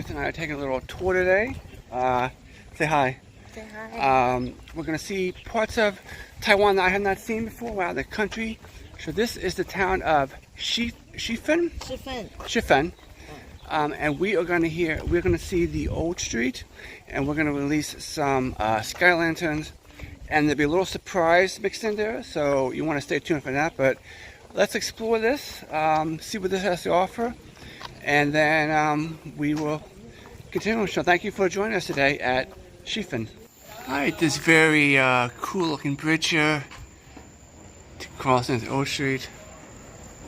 Ruth and I are taking a little tour today. Say hi. Say hi. We're going to see parts of Taiwan that I have not seen before, out of the country. So this is the town of Shifen. Shifen. And we are going to see the old street, and we're going to release some sky lanterns, and there'll be a little surprise mixed in there, so you want to stay tuned for that. But let's explore this, see what this has to offer, and then we will continue. So thank you for joining us today at Shifen. Alright, this very cool looking bridge here to cross into Old Street.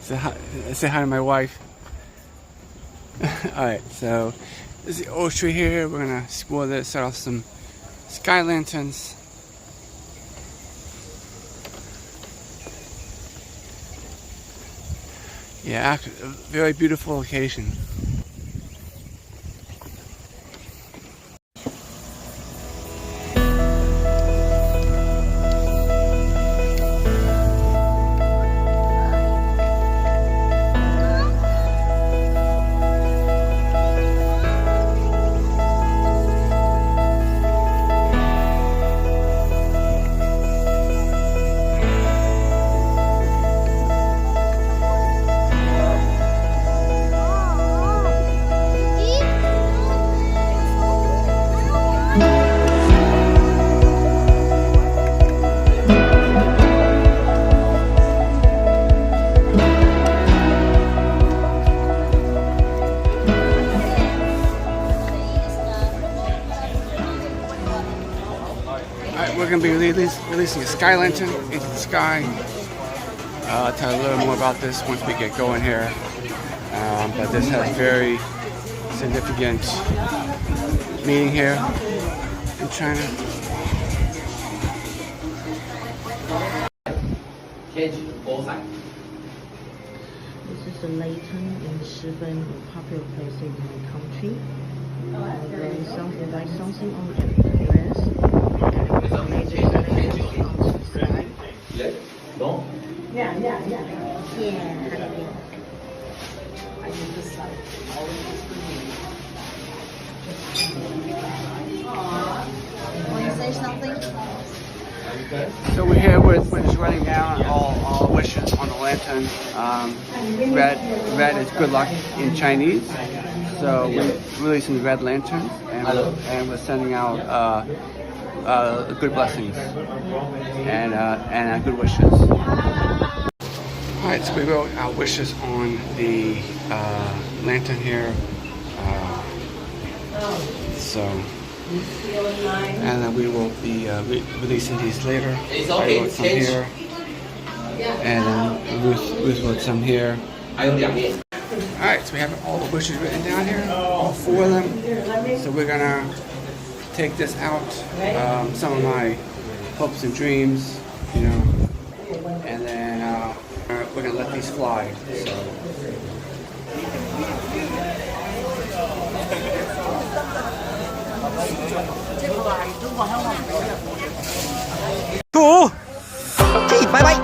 Say hi to my wife. Alright, so this is the Old Street here. We're gonna explore this, set off some sky lanterns. Yeah, a very beautiful location. We're going to be releasing a sky lantern into the sky. Tell you a little more about this once we get going here. But this has very significant meaning here in China. This is a lantern in Shifen, a popular place in the country. There is something like something on the dress. Want to say something? So we're here with just writing down all wishes on the lantern. Red is good luck in Chinese. So we're releasing red lanterns, and we're sending out good blessings and good wishes. Alright, so we wrote our wishes on the lantern here. And then we will be releasing these later. I wrote some here, and then Ruth wrote some here. Alright, so we have all the wishes written down here, all 4 of them. So we're gonna take this out, some of my hopes and dreams, you know, and then we're gonna let these fly. Cool. Hey, bye bye.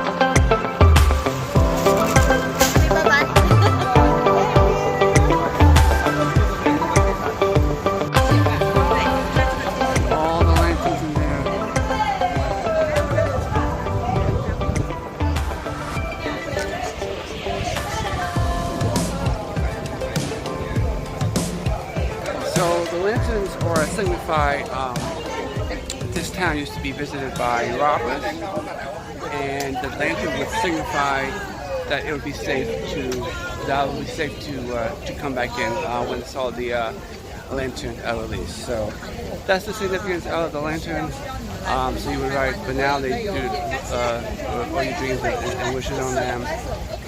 So the lanterns are signify this town used to be visited by robbers, and the lantern would signify that it would be safe to come back in when they saw the lantern release. So that's the significance of the lanterns. So you would write, but now they do all your dreams and wishes on them.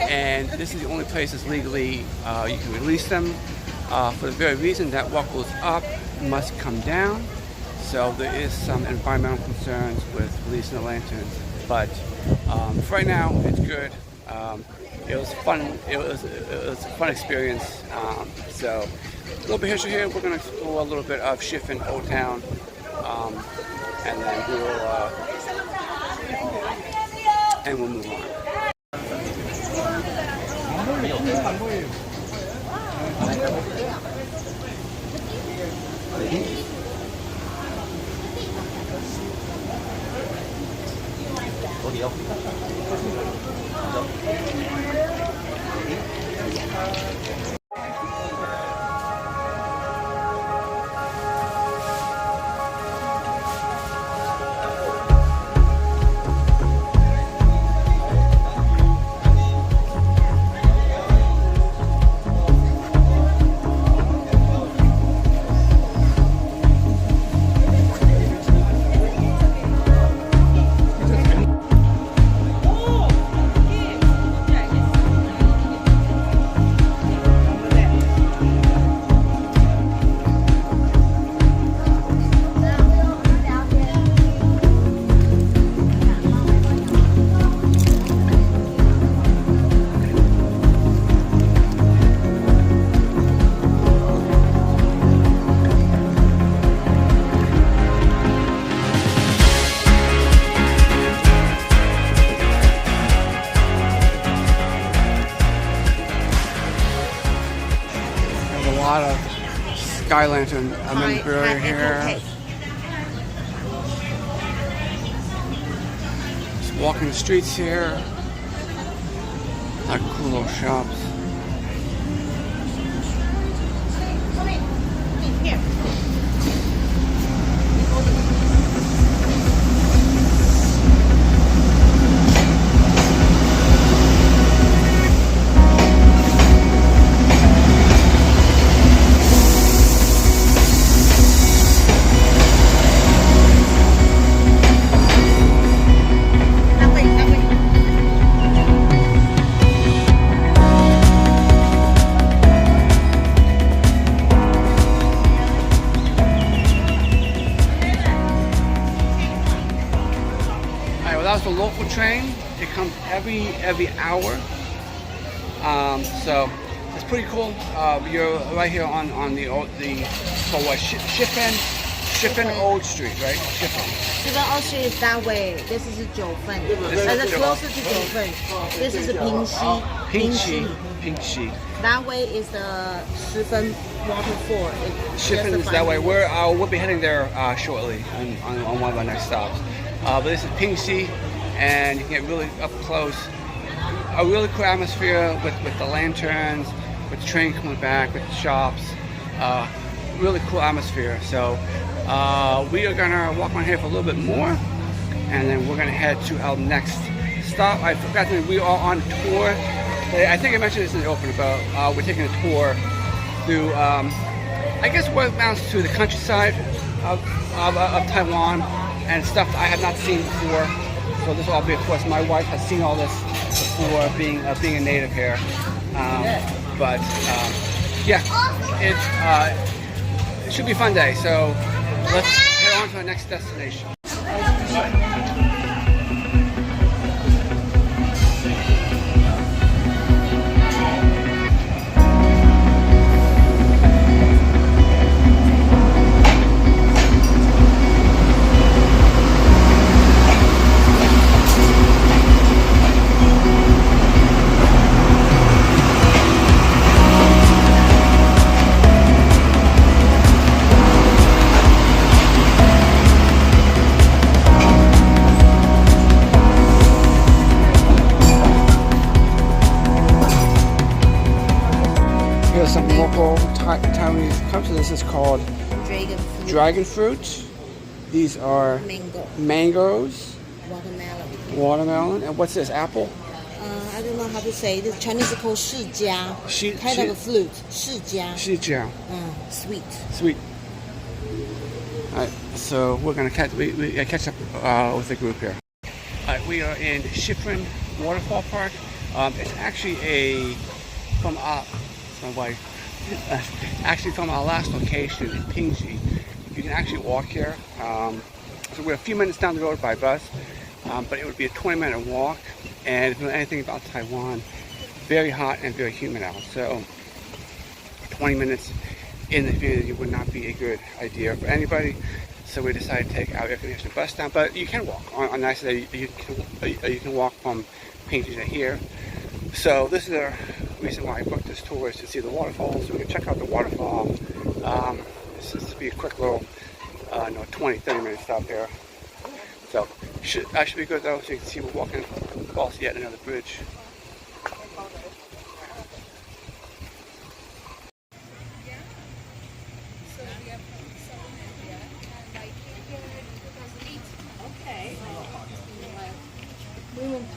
And this is the only place that's legally you can release them. For the very reason that what goes up must come down. So there is some environmental concerns with releasing the lanterns. But for right now, it's good. It was fun. It was a fun experience. So a little bit of history here. We're going to explore a little bit of Shifen Old Town, and then we'll move on. 어디요? There's a lot of sky lantern memorabilia here. Just walking the streets here. Like cool little shops. That was the local train. It comes every hour. So it's pretty cool. You're right here on the called what? Shifen Old Street, right? Shifen. Shifen Old Street is that way. This is Jifen. And closer to Jifen. This is Pingxi. Pingxi. That way is the Shifen waterfall. Shifen is that way. We'll be heading there shortly on one of our next stops. But this is Pingxi, and you can get really up close. A really cool atmosphere with the lanterns, with the train coming back, with the shops. Really cool atmosphere. So we are gonna walk on here for a little bit more, and then we're gonna head to our next stop. I forgot that we are on tour. I think I mentioned this in the opening, but we're taking a tour through, I guess what amounts to the countryside of Taiwan, and stuff I have not seen before. So this will all be, of course, my wife has seen all this before, being a native here. Yeah, it should be a fun day. So let's head on to our next destination. Here's some local Taiwanese cups. This is called dragon fruit. These are mangoes, watermelon, and what's this? Apple? I don't know how to say. This Chinese is called shijia. Kind of a fruit. Shijia. Sweet. Sweet. Alright, so we're gonna catch up with the group here. Alright, we are in Shifen Waterfall Park. It's actually from my wife. Actually from our last location in Pingxi. You can actually walk here. So we're a few minutes down the road by bus, but it would be a 20-minute walk. And if you know anything about Taiwan, very hot and very humid out. So 20 minutes in the humidity would not be a good idea for anybody. So we decided to take our air-conditioned bus down. But you can walk on a nice day. You can walk from Pingxi to here. So this is the reason why I booked this tour, is to see the waterfalls. So we can check out the waterfall. This will be a quick little, 20-30 minute stop here. So I should be good though, so you can see we're walking across yet another bridge. Okay. We went to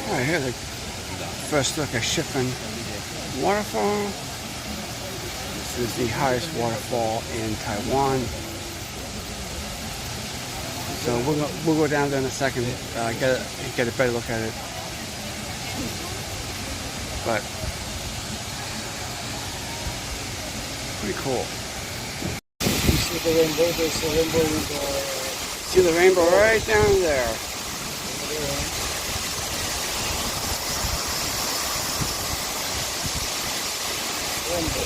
Alright, here's a first look at Shifen waterfall. This is the highest waterfall in Taiwan. So we'll go down there in a second, get a better look at it. But pretty cool. See the rainbow? There's a rainbow in the... See the rainbow right down there. Rainbow.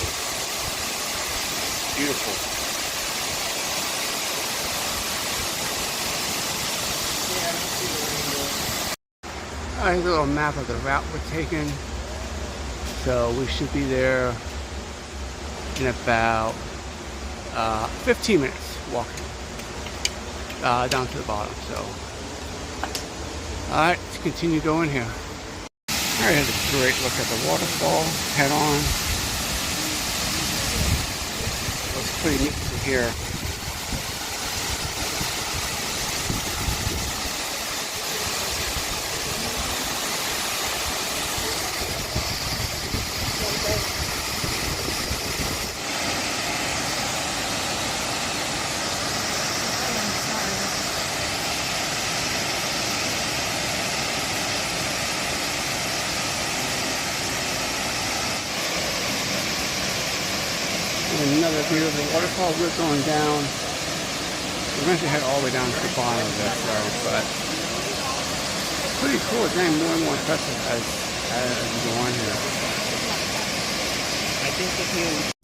Beautiful. Here's a little map of the route we're taking. So we should be there in about 15 minutes walking down to the bottom. So, alright, let's continue going here. Alright, here's a great look at the waterfall head on. Looks pretty neat from here. Another beautiful waterfall. We're going down. We're going to head all the way down to the bottom of this road, but pretty cool. It's getting more and more impressive as we go on here. I think if you...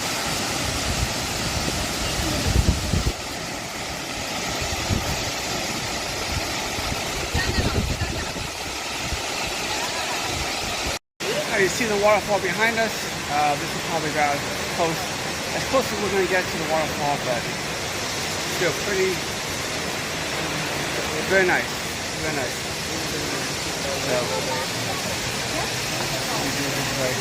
You see the waterfall behind us. This is probably about as close as we're going to get to the waterfall, but still pretty, very nice, very nice. So, we do it this way.